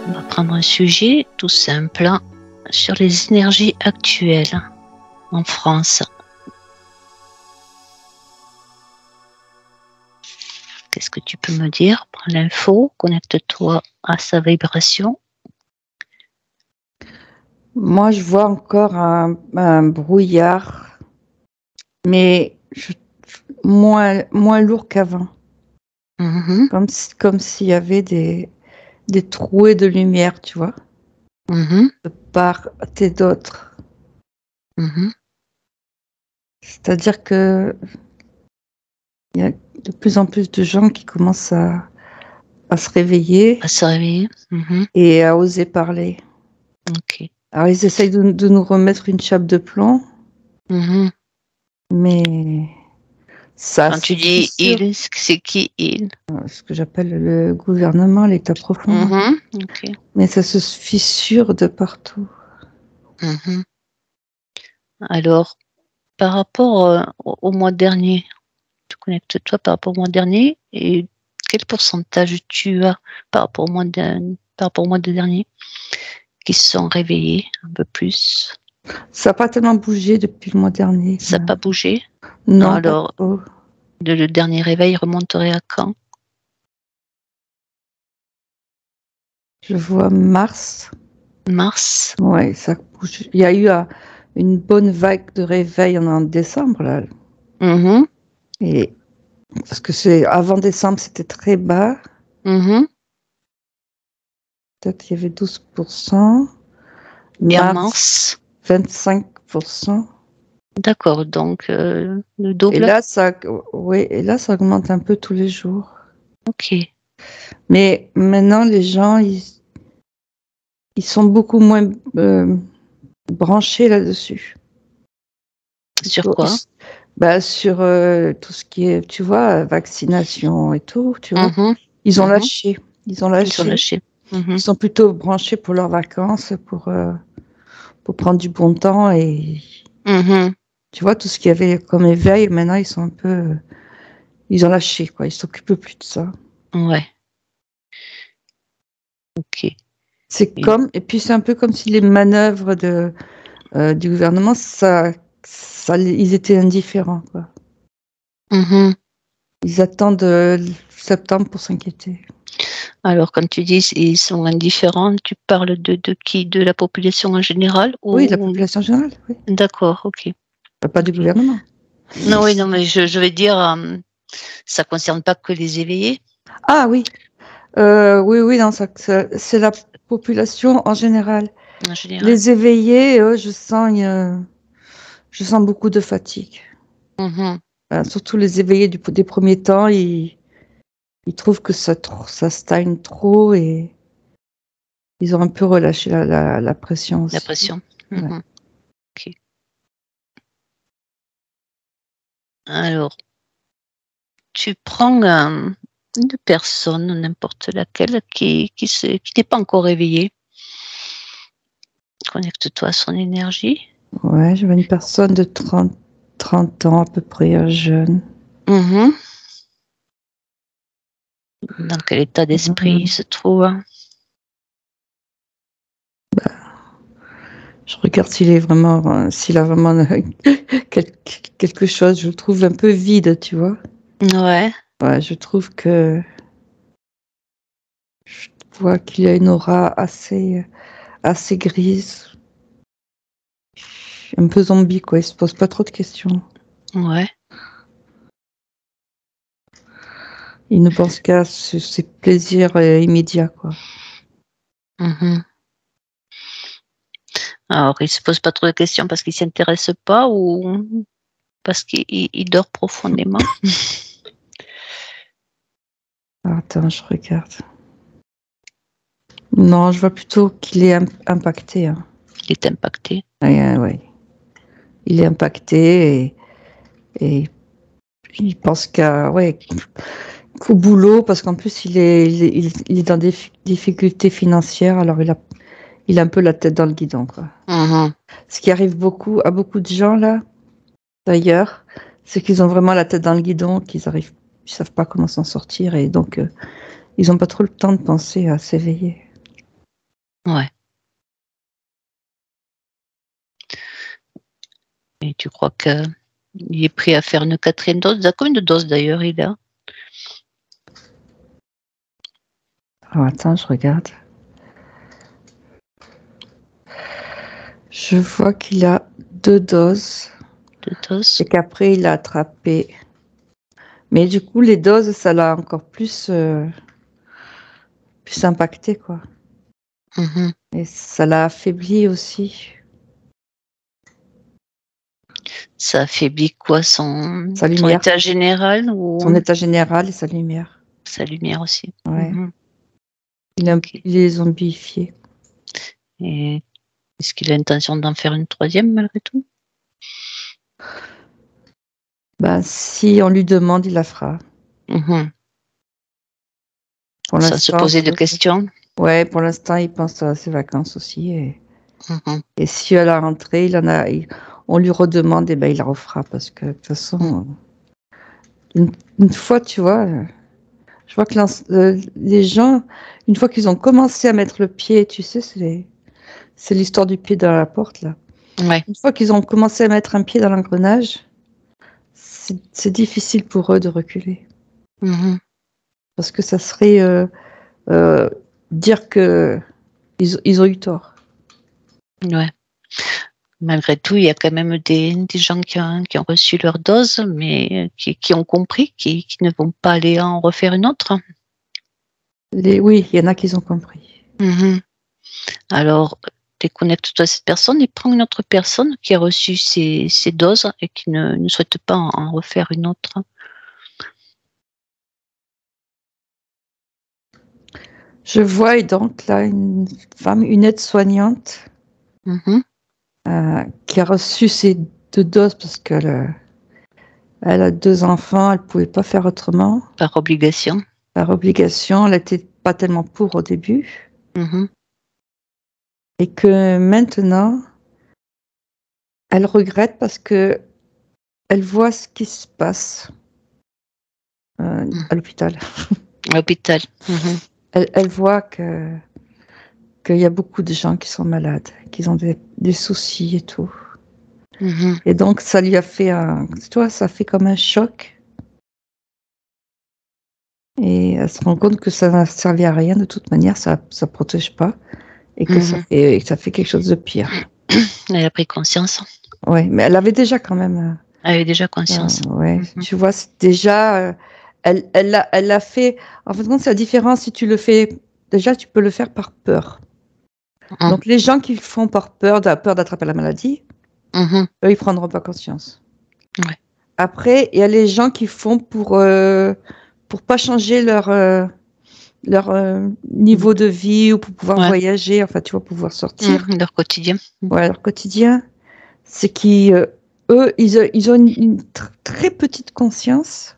On va prendre un sujet tout simple hein, sur les énergies actuelles en France. Qu'est-ce que tu peux me dire? Prends l'info, connecte-toi à sa vibration. Moi, je vois encore un brouillard, mais moins lourd qu'avant. Mhm, Comme s'il y avait des trouées de lumière, tu vois, mhm, de part et d'autre. mhm. C'est-à-dire que il y a de plus en plus de gens qui commencent à se réveiller À se réveiller. Mhm, et à oser parler. ok. Alors, ils essayent de nous remettre une chape de plomb, Mhm. mais ça Quand se tu dis fissure. il, c'est qui il? Ce que j'appelle le gouvernement, l'État profond. Mhm, ok. Mais ça se fissure de partout. Mhm. Alors, par rapport au mois dernier, tu connectes-toi par rapport au mois dernier et quel pourcentage tu as par rapport au mois de dernier qui se sont réveillés un peu plus? Ça n'a pas tellement bougé depuis le mois dernier. Ça n'a pas bougé? Non, pas Alors, trop. le dernier réveil remonterait à quand? Je vois Mars. Mars? Ouais, ça bouge. Il y a eu une bonne vague de réveil en décembre, là. Mhm, Et, parce que avant décembre, c'était très bas. mhm. Peut-être qu'il y avait 12%. Et en Mars, mars? 25%. D'accord, donc le Et double? là, et là, ça augmente un peu tous les jours. Ok. Mais maintenant, les gens, ils sont beaucoup moins branchés là-dessus. Sur quoi? Sur tout ce qui est, tu vois, vaccination et tout, tu vois. Mhm, Ils ont mhm. lâché. Ils ont Ils sont lâché. lâchés. Mhm, Ils sont plutôt branchés pour leurs vacances, pour prendre du bon temps. Et mhm. tu vois, tout ce qu'il y avait comme éveil, maintenant, ils sont un peu. Ils ont lâché, quoi. Ils s'occupent plus de ça. Ouais, ok. Et puis c'est un peu comme si les manœuvres du gouvernement, ils étaient indifférents, quoi. Mhm. Ils attendent septembre pour s'inquiéter. Alors, quand tu dis ils sont indifférents, tu parles de qui? De la population en général Oui, la ou... population générale, oui. D'accord, ok. Pas du gouvernement. Non, oui, non, mais je vais dire, ça concerne pas que les éveillés Ah oui, oui, non, c'est la population en général. en général. Les éveillés, je sens beaucoup de fatigue. Mhm, Surtout les éveillés des premiers temps, ils trouvent que ça stagne trop et ils ont un peu relâché la pression la aussi. pression. Ouais. Mhm, ok. Alors, tu prends une personne, n'importe laquelle, qui n'est pas encore réveillée. Connecte-toi à son énergie. Ouais, j'avais une personne de 30 ans à peu près, un jeune. Mhm. Dans quel état d'esprit il se trouve? Je regarde s'il a vraiment quelque chose. Je le trouve un peu vide, tu vois. Ouais. Ouais, je trouve que je vois qu'il y a une aura assez grise, un peu zombie, quoi. Il se pose pas trop de questions. Ouais. Il ne pense qu'à ses plaisirs immédiats, quoi. Mhm. Alors, il se pose pas trop de questions parce qu'il s'intéresse pas ou parce qu'il dort profondément? Alors, attends, je regarde. Non, je vois plutôt qu'il est impacté. Hein. Il est impacté. Ouais. Il est impacté et il pense qu'au boulot, parce qu'en plus, il est dans des difficultés financières, alors il a un peu la tête dans le guidon, quoi. Mhm. Ce qui arrive à beaucoup de gens, là, d'ailleurs, c'est qu'ils ont vraiment la tête dans le guidon, ils savent pas comment s'en sortir, et donc, ils ont pas trop le temps de penser à s'éveiller. Ouais. Et tu crois qu'il est prêt à faire une 4e dose? À combien de doses d'ailleurs il a? Alors attends, je regarde. Je vois qu'il a 2 doses. 2 doses. Et qu'après, il a attrapé. Mais du coup, les doses, ça l'a encore plus impacté, quoi. Mhm. Et ça l'a affaibli aussi. Ça affaiblit quoi? Son Sa lumière. état général ou Son état général et sa lumière. sa lumière aussi? Ouais. Mhm. Il est zombifié. Et est-ce qu'il a l'intention d'en faire une 3e malgré tout? Ben, si on lui demande, il la fera. Mhm. Pour Sans se l'instant, poser de questions? ouais, pour l'instant, il pense à ses vacances aussi. Mhm. Et si à la rentrée, on lui redemande, et ben, il la refera. Parce que de toute façon, une fois, tu vois, je vois que les gens, une fois qu'ils ont commencé à mettre le pied, tu sais, c'est l'histoire du pied dans la porte, là. Ouais. Une fois qu'ils ont commencé à mettre un pied dans l'engrenage, c'est difficile pour eux de reculer. Mhm. Parce que ça serait dire que ils ont eu tort. Ouais. Malgré tout, il y a quand même des gens qui ont reçu leur dose, mais qui ont compris, qui ne vont pas aller en refaire une autre. Oui, il y en a qui ont compris. Mhm. Alors, déconnecte-toi de cette personne et prends une autre personne qui a reçu ces doses et qui ne souhaite pas en refaire une autre. Je vois donc là une femme, une aide-soignante, Mhm. qui a reçu ces 2 doses parce qu'elle elle a 2 enfants, elle ne pouvait pas faire autrement. Par obligation. Par obligation, elle n'était pas tellement pour au début. Mhm. Et que maintenant, elle regrette parce que elle voit ce qui se passe à l'hôpital. À l'hôpital. Mhm. Elle voit qu'il y a beaucoup de gens qui sont malades, qui ont des soucis et tout. Mhm. Et donc, ça lui a fait ça fait comme un choc. Et elle se rend compte que ça n'a servi à rien de toute manière, ça protège pas. Et que ça fait quelque chose de pire. Elle a pris conscience. Ouais, mais elle avait déjà quand même. Elle avait déjà conscience. Ouais, tu vois, c'est déjà, elle l'a fait. En fait, c'est la différence si tu le fais. Déjà, tu peux le faire par peur. Mhm. Donc, les gens qui le font par peur, peur d'attraper la maladie, Mhm. eux, ils prendront pas conscience. Ouais. Après, il y a les gens qui font pour pas changer leur niveau de vie ou pour pouvoir voyager, enfin, tu vois, pouvoir sortir. Leur quotidien. Ouais, leur quotidien. C'est eux, ils ont une très petite conscience,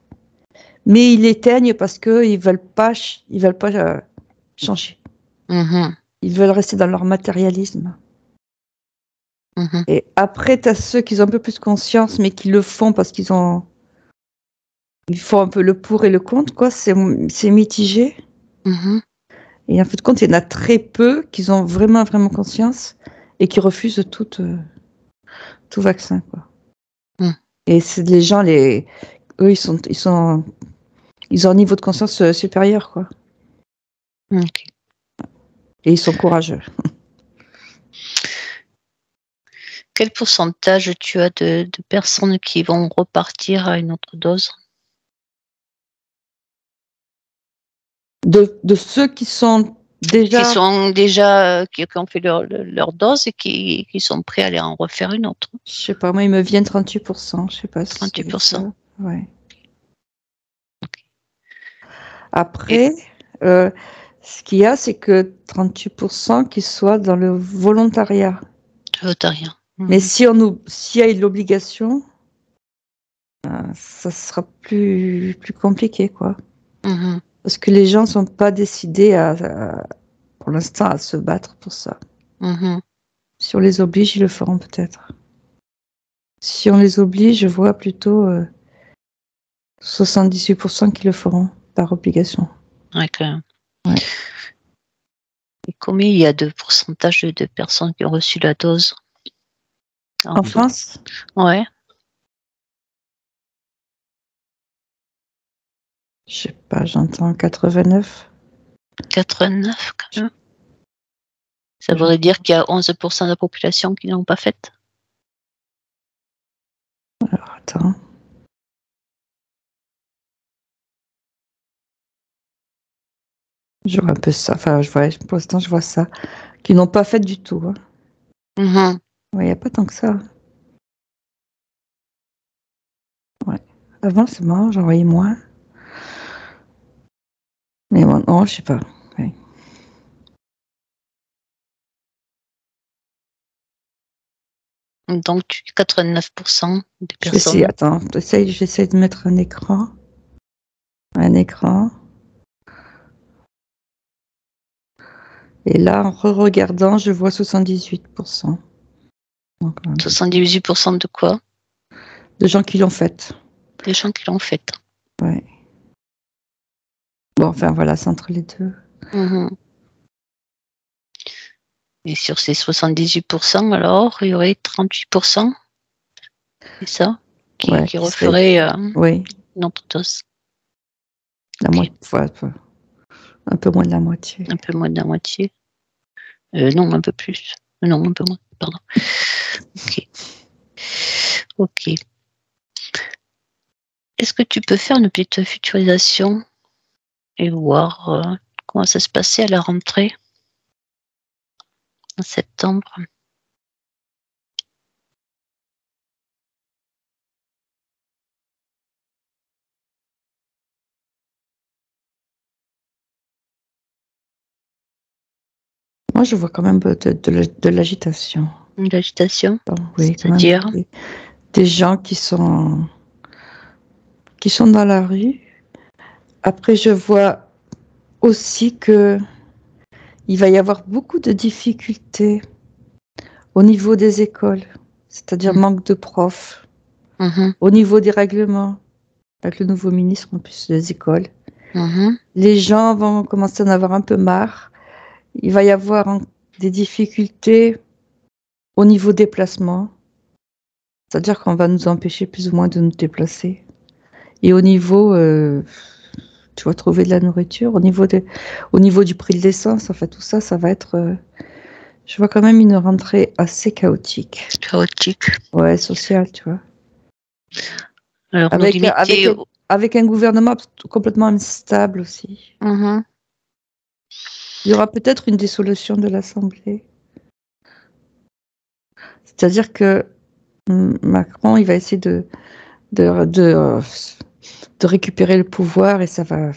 mais ils l'éteignent parce qu'ils veulent pas changer. Mhm. Ils veulent rester dans leur matérialisme. Mhm. Et après, tu as ceux qui ont un peu plus conscience, mais qui le font parce ils font un peu le pour et le contre, quoi. C'est mitigé. Mhm. Et en fait, compte, il y en a très peu qui ont vraiment, vraiment conscience et qui refusent tout vaccin, quoi. Et c'est les gens, eux, ils ont un niveau de conscience supérieur, quoi. Ok. Et ils sont courageux. Quel pourcentage tu as de personnes qui vont repartir à une autre dose? De ceux qui sont déjà... Qui ont fait leur dose et qui sont prêts à aller en refaire une autre. Je sais pas, moi, il me vient 38%. Je sais pas si c'est 38%. ça. Ouais. Après, ce qu'il y a, c'est que 38% qui soient dans le volontariat. Volontariat. Mais s'il y a l'obligation, ça sera plus compliqué, quoi. Mhm. Parce que les gens sont pas décidés pour l'instant à se battre pour ça. Mhm. Si on les oblige, ils le feront peut-être. Si on les oblige, je vois plutôt 78% qui le feront par obligation. Ouais, quand même. Ouais. Et combien il y a de pourcentage de personnes qui ont reçu la dose En France? Ouais. Je sais pas, j'entends 89. 89 quand même. Ça voudrait dire qu'il y a 11% de la population qui n'ont pas fait. Alors, attends. Je vois un peu ça. Enfin, pour l'instant, je vois ça. Qui n'ont pas fait du tout. Hein. Mm-hmm. Ouais, il n'y a pas tant que ça. Ouais. Avant, c'est marrant, j'en voyais moins. Mais bon, non, je sais pas. Ouais. Donc, 89% des personnes. Attends, j'essaie de mettre un écran. Un écran. Et là, en re-regardant, je vois 78%. Donc, 78% de quoi? de gens qui l'ont faite. Des gens qui l'ont faite. Ouais. Bon, enfin, voilà, c'est entre les deux. Mm-hmm. Et sur ces 78%, alors, il y aurait 38%, c'est ça, qui referait une autre dose. La moitié, un peu moins de la moitié. Un peu moins de la moitié. Non, un peu plus. Non, un peu moins, pardon. Ok. Est-ce que tu peux faire une petite futurisation et voir comment ça se passait à la rentrée en septembre? Moi, je vois quand même de l'agitation. De l'agitation? Oui, c'est-à-dire des gens qui sont dans la rue. Après, je vois aussi que il va y avoir beaucoup de difficultés au niveau des écoles, c'est-à-dire manque de profs, au niveau des règlements, avec le nouveau ministre en plus des écoles. Les gens vont commencer à en avoir un peu marre. Il va y avoir des difficultés au niveau déplacement, c'est-à-dire qu'on va nous empêcher plus ou moins de nous déplacer. Et au niveau, tu vas trouver de la nourriture, au niveau du prix de l'essence, en fait, tout ça, ça va être... je vois quand même une rentrée assez chaotique. Chaotique. Ouais, sociale, tu vois. Alors, avec un gouvernement complètement instable aussi. Il y aura peut-être une dissolution de l'Assemblée. C'est-à-dire que Macron, il va essayer de récupérer le pouvoir et ça va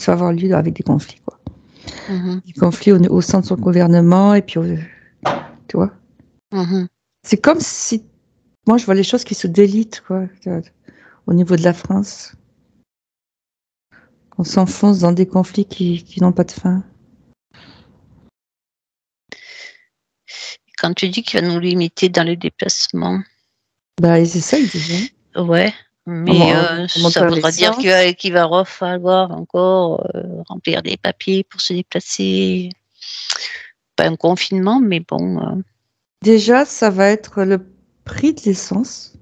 avoir lieu avec des conflits, quoi. Des conflits au sein de son gouvernement et puis, tu vois. C'est comme si, moi, je vois les choses qui se délitent, quoi, au niveau de la France. On s'enfonce dans des conflits qui n'ont pas de fin. Quand tu dis qu'il va nous limiter dans les déplacements. Bah, c'est ça, il disait. Ouais, mais ça voudra dire qu'il va falloir encore remplir des papiers pour se déplacer. Pas un confinement, mais bon. Déjà, ça va être le prix de l'essence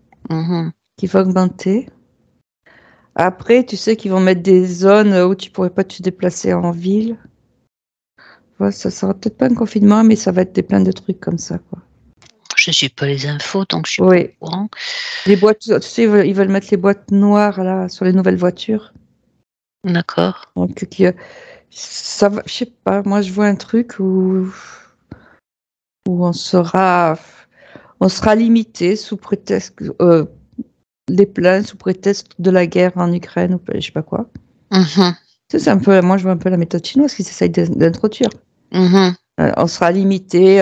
qui va augmenter. Après, tu sais qu'ils vont mettre des zones où tu pourrais pas te déplacer en ville. Ouais, ça sera peut-être pas un confinement, mais ça va être plein de trucs comme ça, quoi. Je n'ai pas les infos, donc je suis pas au courant. Les boîtes, tu sais, ils veulent mettre les boîtes noires là sur les nouvelles voitures. D'accord. Donc, ça va, je sais pas, moi je vois un truc où on sera limité sous prétexte les plaintes sous prétexte de la guerre en Ukraine ou je sais pas quoi. C'est un peu, moi je vois un peu la méthode chinoise qui s'essaye d'introduire. On sera limité.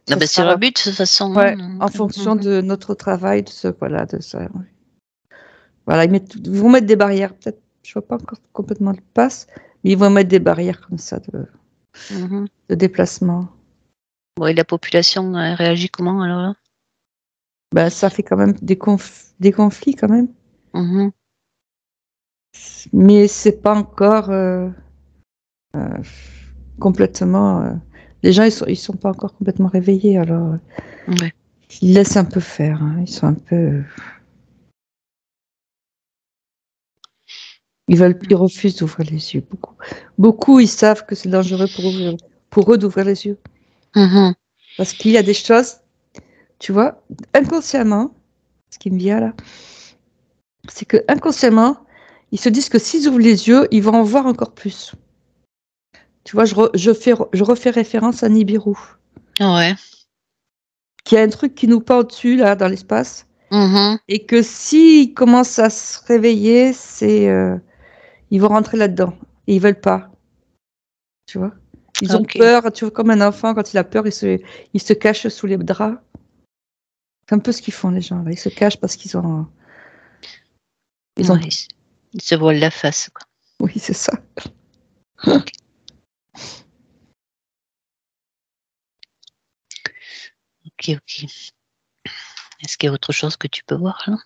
C'est le but de toute façon. Ouais, en fonction de notre travail, de ça. Voilà, ils vont mettre des barrières. Peut-être, je vois pas encore complètement le pass, mais ils vont mettre des barrières comme ça de déplacement. Bon, et la population réagit comment alors là? Ben, ça fait quand même des conflits quand même. Mais c'est pas encore complètement. Les gens, ils sont pas encore complètement réveillés, alors Ouais. ils laissent un peu faire. Hein. Ils sont un peu. Ils refusent d'ouvrir les yeux. Beaucoup, ils savent que c'est dangereux pour eux d'ouvrir les yeux. Mhm. Parce qu'il y a des choses, tu vois, inconsciemment, ce qui me vient là, c'est que inconsciemment, ils se disent que s'ils ouvrent les yeux, ils vont en voir encore plus. Tu vois, je refais référence à Nibiru, Ouais. qui a un truc qui nous pend au-dessus, là, dans l'espace, Mhm. et que s'ils commencent à se réveiller, ils vont rentrer là-dedans. Et ils veulent pas, tu vois. Ils ont Ok. peur, tu vois, comme un enfant, quand il a peur, il se cache sous les draps. C'est un peu ce qu'ils font, les gens, là. Ils se cachent parce qu'ils ont... Ils ont... Ouais. Ils se voilent la face, quoi. Oui, c'est ça. Ok. Ok. Est-ce qu'il y a autre chose que tu peux voir là?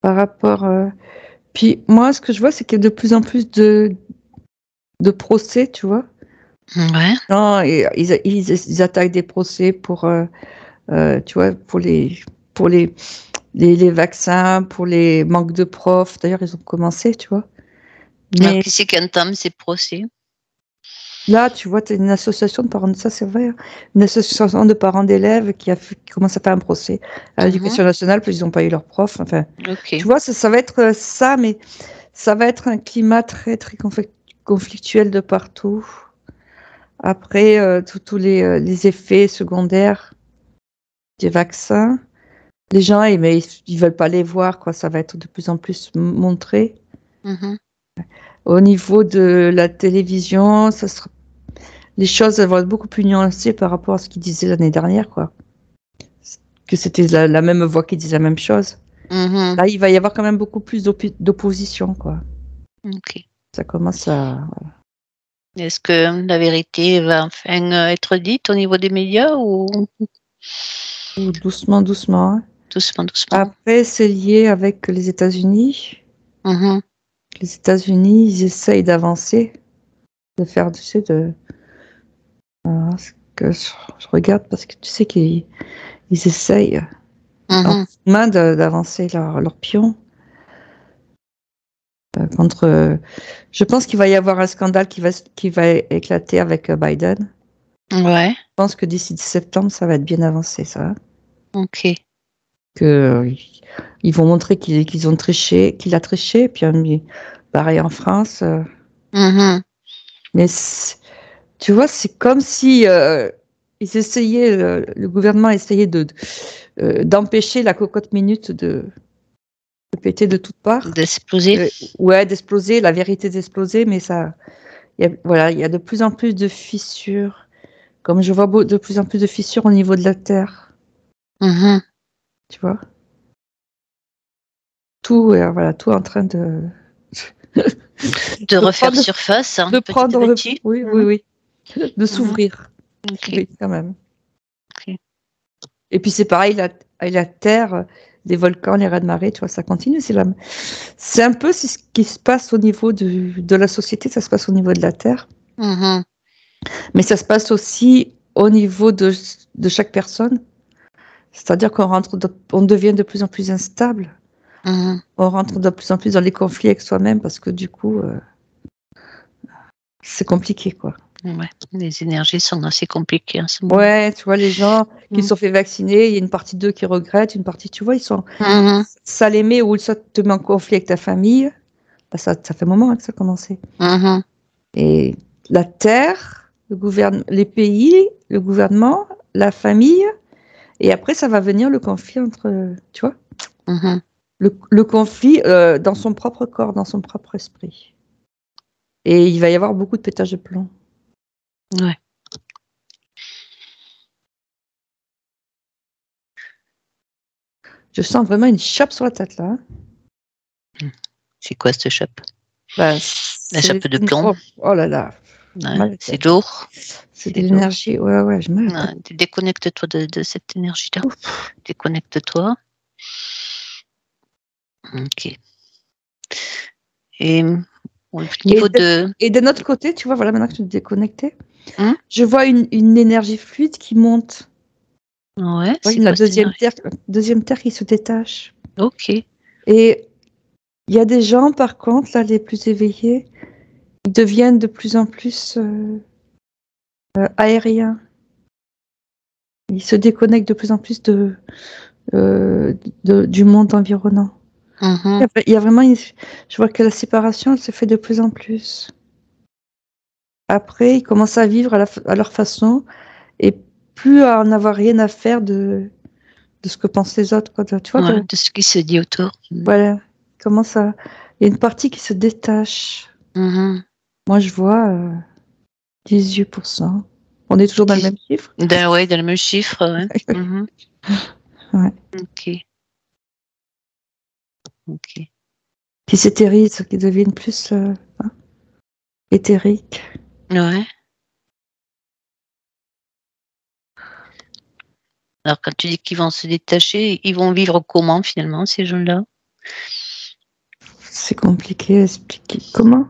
Par rapport... Puis moi, ce que je vois, c'est qu'il y a de plus en plus de procès, tu vois. Ouais. Non, et ils attaquent des procès pour, tu vois, pour les vaccins, pour les manques de profs. D'ailleurs, ils ont commencé, tu vois. Alors, Mais qui c'est qui entame ces procès? là, tu vois, tu as une association de parents, ça c'est vrai, hein, une association de parents d'élèves qui commence à faire un procès à Mhm. l'éducation nationale, parce qu'ils n'ont pas eu leur prof. Enfin, Ok. tu vois, ça va être ça, mais ça va être un climat très, très conflictuel de partout. Après, tous les effets secondaires des vaccins, les gens, mais ils veulent pas les voir, quoi. Ça va être de plus en plus montré. Mhm. Au niveau de la télévision, les choses vont être beaucoup plus nuancées par rapport à ce qu'ils disaient l'année dernière, quoi. Que c'était la même voix qui disait la même chose. Mhm. Là, il va y avoir quand même beaucoup plus d'opposition, quoi. Ok. Ça commence à... Est-ce que la vérité va enfin être dite au niveau des médias ou Doucement, doucement. Hein. doucement, doucement? Après, c'est lié avec les États-Unis. Mhm. Les États-Unis, ils essayent d'avancer, de faire, tu sais, ce que je regarde parce que tu sais qu'ils essayent en Mhm. main d'avancer leur pion contre. Je pense qu'il va y avoir un scandale qui va éclater avec Biden. Ouais. Je pense que d'ici septembre, ça va être bien avancé, ça. Ok. Que ils vont montrer qu'ils ont triché, qu'il a triché, puis pareil en France. Mhm. Mais tu vois, c'est comme si ils essayaient, le gouvernement essayait d'empêcher la cocotte minute de péter de toutes parts. D'exploser. Ouais, d'exploser, la vérité d'exploser, mais ça, voilà, il y a de plus en plus de fissures. Comme je vois de plus en plus de fissures au niveau de la terre, Mhm. tu vois. Tout, voilà, tout en train De de refaire prendre, surface, hein, de petit à prendre, petit. oui, oui, Mhm. oui, de Mhm. s'ouvrir. Ok. Oui, quand même. Ok. Et puis c'est pareil, la terre, des volcans, les raz-de-marée, tu vois, ça continue. C'est un peu ce qui se passe au niveau de la société, ça se passe au niveau de la terre, Mhm. mais ça se passe aussi au niveau de chaque personne. C'est-à-dire on devient de plus en plus instable. Mhm. On rentre de plus en plus dans les conflits avec soi-même parce que du coup, c'est compliqué, quoi. Ouais. Les énergies sont assez compliquées en ce moment. Ouais, tu vois, les gens qui se Mhm. sont fait vacciner, il y a une partie d'eux qui regrettent, une partie, tu vois, Mhm. ça les met ou ça te met en conflit avec ta famille. Bah, ça fait un moment hein, que ça a commencé. Mhm. Et la terre, les pays, le gouvernement, la famille, et après, ça va venir le conflit entre, tu vois, Mhm. le conflit dans son propre corps, dans son propre esprit. Et il va y avoir beaucoup de pétage de plomb. Ouais. Je sens vraiment une chape sur la tête, là. C'est quoi cette chape? Bah, La chape de plomb. oh là là, Ouais. mal à la C'est tête. lourd. C'est de C'est lourd. l'énergie. Ouais, ouais, j'ai mal à la tête. Ouais. Déconnecte-toi de cette énergie-là. Ouf. Déconnecte-toi. Ok. Et Au niveau Et de notre côté, tu vois, voilà, maintenant que tu es déconnecté, Hum je vois une énergie fluide qui monte. Ouais, Ouais, c'est la quoi cette énergie? deuxième terre qui se détache. Ok. Et il y a des gens, par contre, là, les plus éveillés, ils deviennent de plus en plus aériens. Ils se déconnectent de plus en plus du monde environnant. Mhm. Il y a vraiment, je vois que la séparation, elle se fait de plus en plus. Après, ils commencent à vivre à leur façon et plus à en avoir rien à faire de ce que pensent les autres, quoi. Tu vois, Ouais, de ce qui se dit autour. voilà, il y a une partie qui se détache. Mhm. Moi, je vois 18%. On est toujours dans le même chiffre. Ouais, dans le même chiffre, ouais. Mhm. Ouais. Ok. Ok. Qui s'éthérisent, qui deviennent plus éthériques. Ouais. Alors, quand tu dis qu'ils vont se détacher, ils vont vivre comment finalement, ces gens-là? C'est compliqué à expliquer. Comment?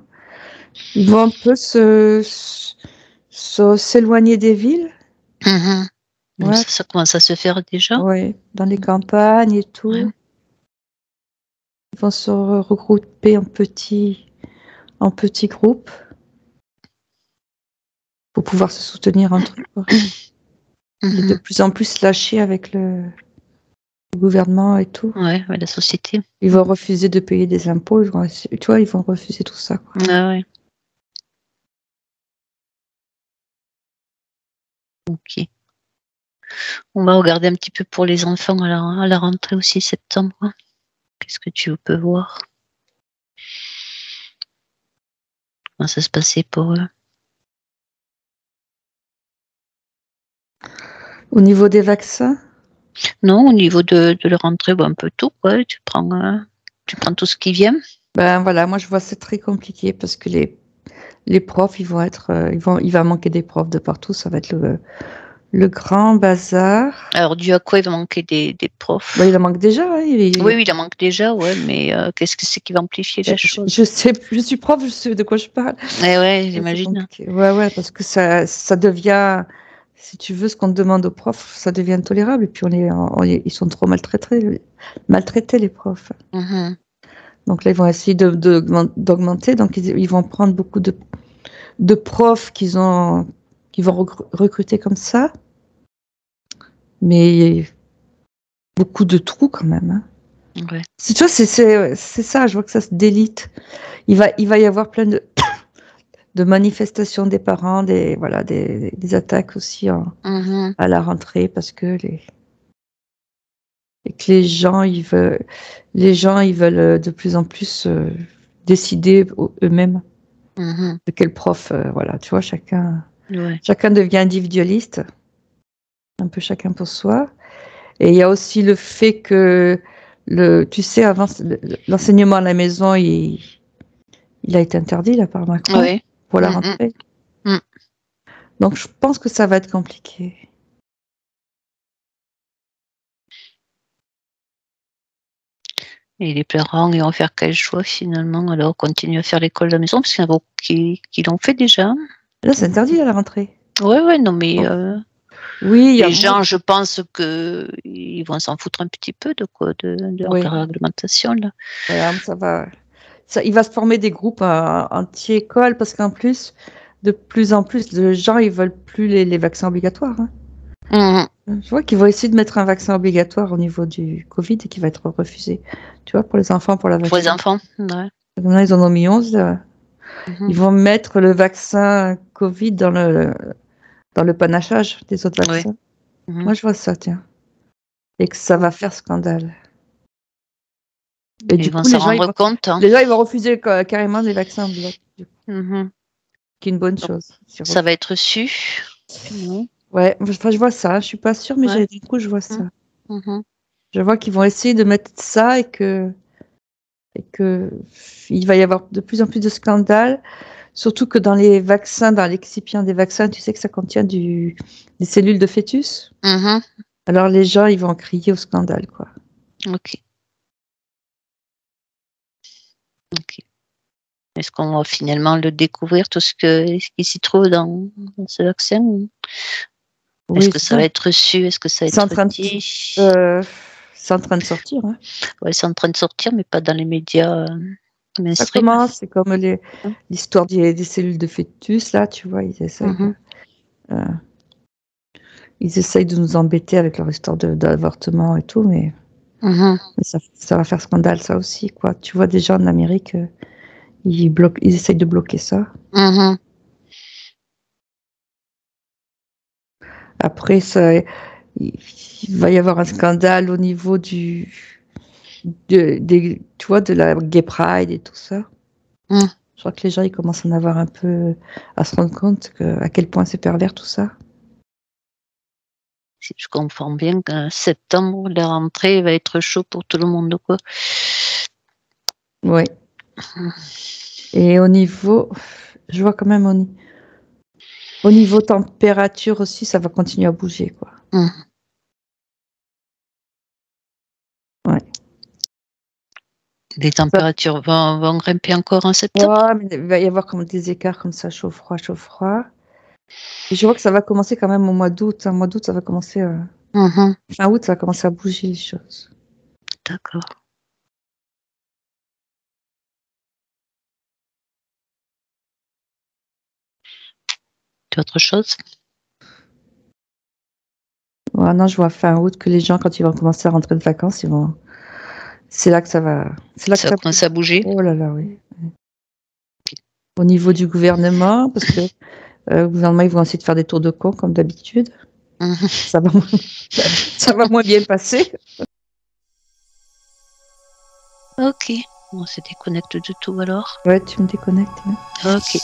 Ils vont un peu s'éloigner des villes. Mhm. Donc Ouais, ça commence à se faire déjà. ouais, dans les campagnes et Ouais. tout. Ils vont se regrouper en petits groupes pour pouvoir se soutenir entre eux, quoi. Et de Mhm. plus en plus lâcher avec le gouvernement et tout. Ouais, ouais, la société. Ils vont refuser de payer des impôts, tu vois, ils vont refuser tout ça, quoi. Ah ouais, ok. On va regarder un petit peu pour les enfants à la rentrée aussi septembre. Qu'est-ce que tu peux voir? Comment ça se passait pour eux? Au niveau des vaccins, Non, au niveau de la rentrée, un peu tout, quoi. Tu prends tout ce qui vient. ben voilà, moi je vois c'est très compliqué parce que les profs, il va manquer des profs de partout, ça va être le grand bazar. Alors, dû à quoi il va manquer des Ben, profs? il en manque déjà, hein, Oui, oui, il en manque déjà, ouais, mais qu'est-ce que c'est qui va amplifier la chose? je sais, je suis prof, je sais de quoi je parle. Eh ouais, C'est j'imagine. compliqué. Ouais, ouais, parce que ça devient, si tu veux, ce qu'on te demande aux profs, ça devient intolérable. Et puis ils sont trop maltraités les profs. Mhm, Donc là, ils vont essayer d'augmenter. Donc ils vont prendre beaucoup de profs qui vont recruter comme ça. Mais beaucoup de trous quand même, hein. ouais. Tu vois, c'est ça, je vois que ça se délite. Il va y avoir plein de manifestations des parents, voilà, des attaques aussi Mhm, à la rentrée parce que et que les gens, ils veulent de plus en plus décider eux-mêmes mhm, de quel prof, voilà, tu vois, ouais. chacun devient individualiste, un peu chacun pour soi. Et il y a aussi le fait que tu sais, avant, l'enseignement à la maison, il a été interdit là par Macron Ouais. pour la Mhm, rentrée. mhm. Donc je pense que ça va être compliqué. Et les parents, ils vont faire quel choix finalement? Alors, continuer à faire l'école à la maison, parce qu'il y en a beaucoup qui l'ont fait déjà. Là, c'est interdit à la rentrée. Ouais, ouais, non, mais Donc, oui, les gens, je pense que ils vont s'en foutre un petit peu de quoi, de leur oui, réglementation là. voilà, ça va. Il va se former des groupes anti-école parce qu'en plus, de plus en plus de gens, ils veulent plus les vaccins obligatoires, hein. Mhm. Je vois qu'ils vont essayer de mettre un vaccin obligatoire au niveau du Covid et qui va être refusé. Tu vois, pour les enfants, pour la Pour les vaccination. enfants, ouais. Maintenant, ils en ont mis 11. Mhm. Ils vont mettre le vaccin Covid dans le panachage des autres Ouais. vaccins. Mhm. Moi, je vois ça, tiens. Et que ça va faire scandale. Et Ils du vont coup, s'en rendre compte, hein. les gens, ils vont refuser carrément les vaccins en bloc, du coup, Mhm. qui est une bonne Donc, chose. ça va être su. Mhm. Ouais, enfin, je vois ça. Je suis pas sûre, mais Ouais. du coup, je vois Mhm. ça. Mhm. Je vois qu'ils vont essayer de mettre ça et que il va y avoir de plus en plus de scandales. Surtout que dans les vaccins, dans l'excipient des vaccins, tu sais que ça contient des cellules de fœtus. Mhm. Alors les gens, ils vont crier au scandale, quoi. Ok. Ok. Est-ce qu'on va finalement le découvrir, tout ce qui s'y trouve dans ce vaccin? Oui, Est-ce que ça va être reçu? Est-ce que ça va c'est en être train de, dit? c'est en train de sortir. Hein. Ouais, c'est en train de sortir, mais pas dans les médias Ça mainstream. commence, c'est comme l'histoire des cellules de fœtus, là, tu vois, ils essayent de nous embêter avec leur histoire d'avortement et tout, mais ça va faire scandale, ça aussi, quoi. Tu vois, déjà en Amérique, ils essayent de bloquer ça. Après, il va y avoir un scandale au niveau tu vois, de la Gay Pride et tout ça. Je crois que les gens, ils commencent à en avoir un peu, à se rendre compte à quel point c'est pervers tout ça. Si je comprends bien qu'en septembre, la rentrée va être chaud pour tout le monde, quoi. Oui. Et au niveau, je vois quand même au niveau température aussi, ça va continuer à bouger, quoi. Ouais. Les températures vont grimper encore en septembre? Ouais, mais il va y avoir comme des écarts comme ça, chaud-froid, chaud-froid. Et je vois que ça va commencer quand même au mois d'août. Au mois d'août, ça va commencer. Fin août, ça va commencer à bouger les choses. D'accord. Tu as autre chose? Ouais, non, je vois fin août que les gens, quand ils vont commencer à rentrer de vacances, c'est là que ça va. C'est là que Ça va commencer à bouger? Oh là là, oui. Au niveau du gouvernement, parce que le gouvernement, ils vont essayer de faire des tours de con comme d'habitude. Ça va moins bien passer. Ok. On se déconnecte de tout alors. Ouais, tu me déconnectes. Ok.